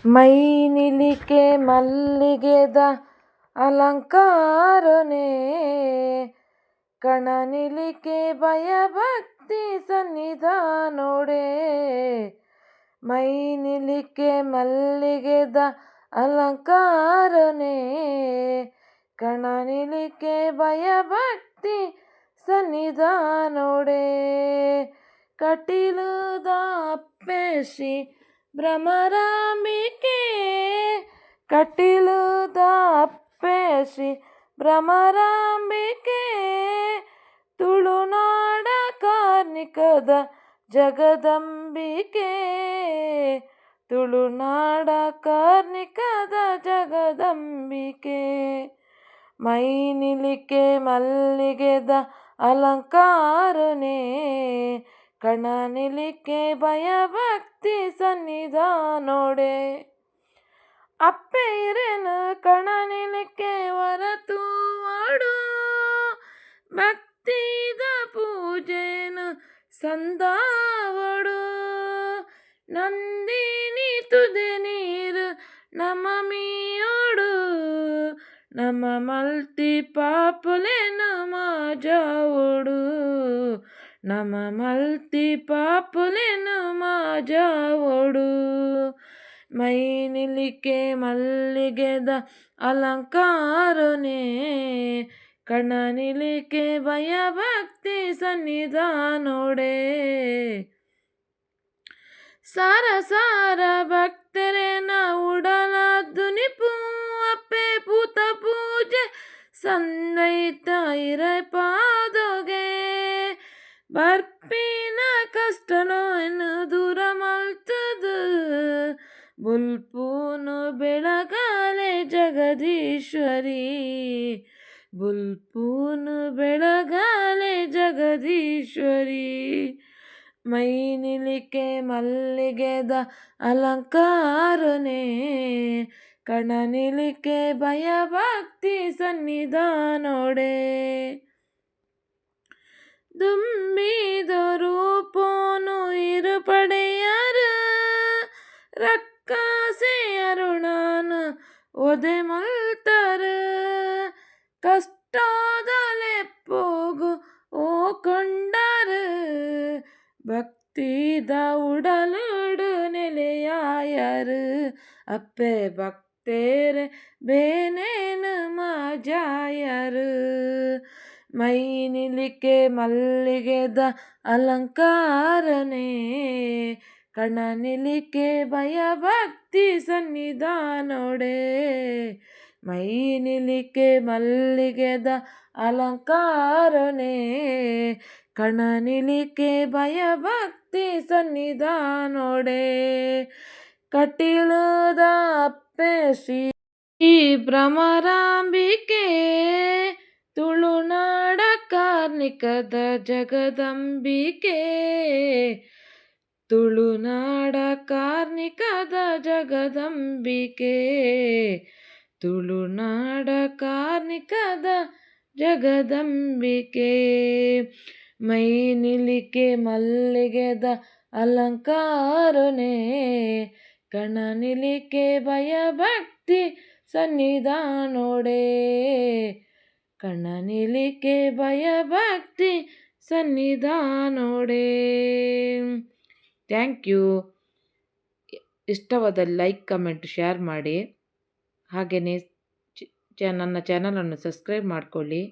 ಮೈ ನಿಲಿಕೆ ಮಲ್ಲಿಗೆದ ಅಲಂಕಾರನೇ, ಕಣ ನಿಲಿಕೆ ಭಯಭಕ್ತಿ ಸನ್ನಿಧಾನೋಡೆ. ಮೈ ನಿಲಿಕೆ ಮಲ್ಲಿಗೆದ ಅಲಂಕಾರನೇ, ಕಣ ನಿಲಿಕೆ ಭಯಭಕ್ತಿ ಸನ್ನಿಧಾನೋಡೆ. ಕಟೀಲುದ ಅಪ್ಪೆಸಿ ಭ್ರಮರಾಂಬಿಕೆ, ಕಟೀಲುದ ಅಪ್ಪೆಸಿ ಭ್ರಮರಾಂಬಿಕೆ, ತುಳುನಾಡ ಕಾರ್ಣಿಕದ ಜಗದಂಬಿಕೆ, ತುಳುನಾಡ ಕಾರ್ಣಿಕದ ಜಗದಂಬಿಕೆ. ಮೈ ನಿಲಿಕೆ ಮಲ್ಲಿಗೆದ ಅಲಂಕಾರನೇ, ಕಣ ನಿಲಿಕೆ ಭಯಭಕ್ತಿ ಸನ್ನಿಧಾನೋಡೆ. ಅಪ್ಪೆ ಇರೇನು ಕಣ ನಿಲಿಕೆ ಹೊರತುವಡು, ಭಕ್ತಿದ ಪೂಜೆನು ಸಂದಾವಡು. ನಂದಿನಿ ತುದೆ ನೀರು ನಮಮಿಯೋಡು, ನಮ್ಮ ಮಲ್ತಿ ಪಾಪುಲೆನು ಮಾಜಾವೋಡು, ನಮ್ಮ ಮಲ್ತಿ ಪಾಪುಲೆನು ಮಾಜಾವೋಡು. ಮೈ ನಿಲಿಕೆ ಮಲ್ಲಿಗೆದ ಅಲಂಕಾರನೇ, ಕಣ ನಿಲಿಕೆ ಭಯಭಕ್ತಿ ಸನ್ನಿಧಾನೋಡೆ. ಸಾರ ಸಾರ ಭಕ್ತರೇನ ಉಡಲಾದುನಿಪು, ಅಪ್ಪೆ ಪೂತ ಪೂಜೆ ಸಂದೈತ ಇರೈ ಪಾದೋಗೆ. ಬರ್ಪಿನ ಕಷ್ಟನೋ ಎನ್ನು ದೂರ ಮಲ್ತದು, ಬುಲ್ಪೂನು ಬೆಳಗಾಲೆ ಜಗದೀಶ್ವರಿ, ಬುಲ್ಪೂನು ಬೆಳಗಾಲೆ ಜಗದೀಶ್ವರಿ. ಮೈ ನಿಲಿಕೆ ಮಲ್ಲಿಗೆದ ಅಲಂಕಾರನೇ, ಕಣ ನಿಲಿಕೆ ಭಯಭಕ್ತಿ ಸನ್ನಿಧಾನೋಡೆ. ದುಂಬಿದ ರೂಪೋನು ಇರುಪಡೆಯರು, ರಕ್ಕಸೆ ಅರುಣಾನು ಒದೆ ಮಲ್ತರು. ಕಷ್ಟದಲೆಪ್ಪೋಗು ಓ ಕೊಂಡರು, ಭಕ್ತಿದ ಉಡಲುಡು ನೆಲೆಯಾಯರು. ಅಪ್ಪೆ ಭಕ್ತೇರೆ ಬೇನೇನು ಮಾಜಾಯರು. ಮೈ ನಿಲಿಕೆ ಮಲ್ಲಿಗೆದ ಅಲಂಕಾರನೇ, ಕಣ ನಿಲಿಕೆ ಭಯಭಕ್ತಿ ಸನ್ನಿಧಾನೋಡೆ. ಮೈ ನಿಲಿಕೆ ಮಲ್ಲಿಗೆದ ಅಲಂಕಾರನೇ, ಕಣ ನಿಲಿಕೆ ಭಯಭಕ್ತಿ ಸನ್ನಿಧಾನೋಡೆ. ಕಟೀಲುದ ಅಪ್ಪೆಸಿ ಭ್ರಮರಾಂಬಿಕೆ, ತುಳುನಾಡ ಕಾರ್ಣಿಕದ ಜಗದಂಬಿಕೆ, ತುಳುನಾಡ ಕಾರ್ಣಿಕದ ಜಗದಂಬಿಕೆ, ತುಳುನಾಡ ಕಾರ್ಣಿಕದ ಜಗದಂಬಿಕೆ. ಮೈ ನಿಲಿಕೆ ಮಲ್ಲಿಗೆದ ಅಲಂಕಾರನೇ, ಕಣ ನಿಲಿಕೆ ಭಯಭಕ್ತಿ ಸನ್ನಿಧಾನೋಡೆ, ಕಣ ನಿಲಿಕೆ ಭಯಭಕ್ತಿ ಸನ್ನಿಧಾನೋಡೆ. Thank you. ಇಷ್ಟವಾದ ಲೈಕ್ ಕಮೆಂಟ್ ಶೇರ್ ಮಾಡಿ, ಹಾಗೆಯೇ ನನ್ನ ಚಾನಲನ್ನು ಸಬ್ಸ್ಕ್ರೈಬ್ ಮಾಡಿಕೊಳ್ಳಿ.